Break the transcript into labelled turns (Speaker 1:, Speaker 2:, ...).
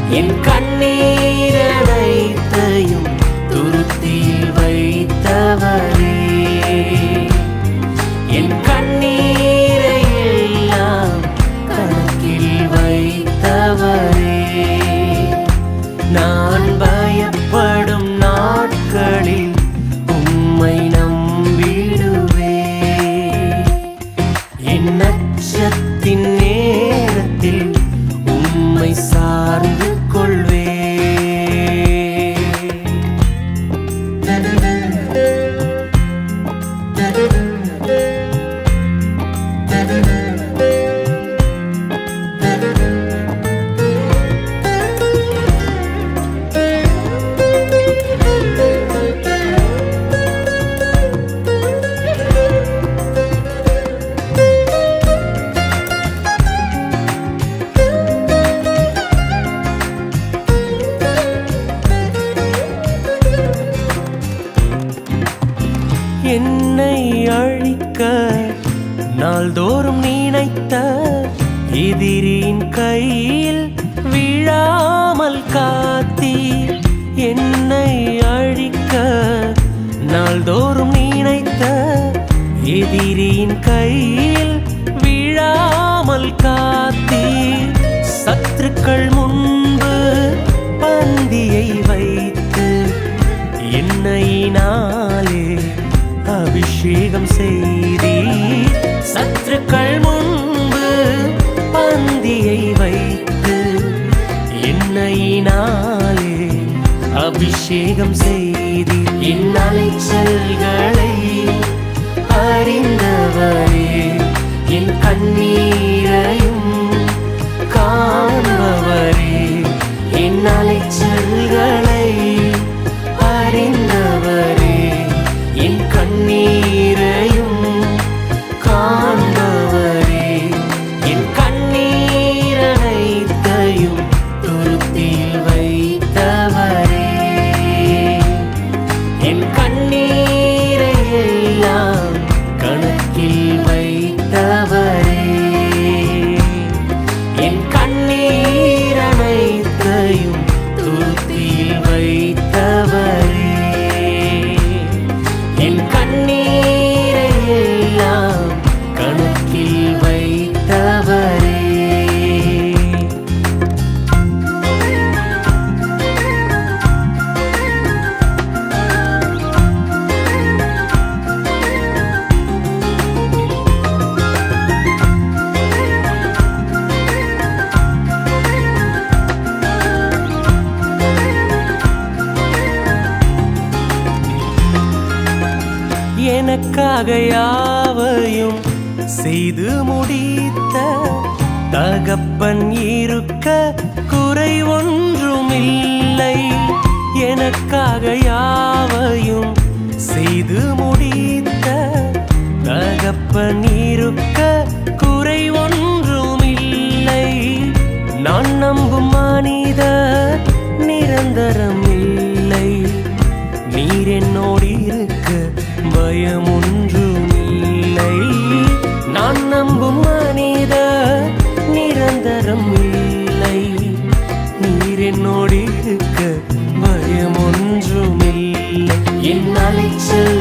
Speaker 1: என் கண்ணீரனைத்தையும் துருத்தியில் வைத்தவரே, என் கண்ணீரை எல்லாம் கணக்கில் வைத்தவரே. நான் பயப்படும் நாட்களில் உம்மை நம்பிடுவே, என் நட்சத்தின் நேரத்தில் உம்மை சார்ந்து கொள்வே. என்னை அழிக்க நாள்தோறும் நினைத்த எதிரின் கையில் விழாமல் காத்தீர். என்னை அழிக்க நாள்தோறும் நினைத்த எதிரின் கையில் விழாமல் காத்தீர். சத்துருக்கள் முன்பு பந்தியை வைத்து எண்ணெயினாலே அபிஷேகம் செய்தீர். சத்துருக்கள் முன்பு பந்தியை வைத்து எண்ணெயினாலே அபிஷேகம் செய்தீர். என் அலைச்சல்களை அறிந்தவரே, என் கண்ணீரையும் காண்பவரே, என் அலைச்சல்களை அறிந்தவரே, என் கண்ணீரையும் காண்பவரே, என் கண்ணீரனைத்தையும் துருத்தியில் வைத்தவரே, என் கண்ணீரை எல்லாம் கணக்கில் வைத்தவரே, என் கண்ணீரனைத்தையும் துருத்தியில் வைத்தவரே, என் கண்ணீரை எல்லாம் கணக்கில் வைத்தவரே. எனக்காக யாவையும் செய்து முடித்த தகப்பன் இருக்க குறை ஒன்றுமில்லை. எனக்காக யாவையும் செய்து முடித்த தகப்பன் இருக்க குறை ஒன்றுமில்லை. நான் நம்பும் மனிதர் நிரந்தரம் இல்லை, நீர் என்னோடு இருக்க பயம் ஒன்றுமில்லை. நான் நம்பும் மனிதர் நிரந்தரம் இல்லை, நீர் என்னோடு இருக்க பயம் ஒன்றுமில்லை. என் அலைச்சல்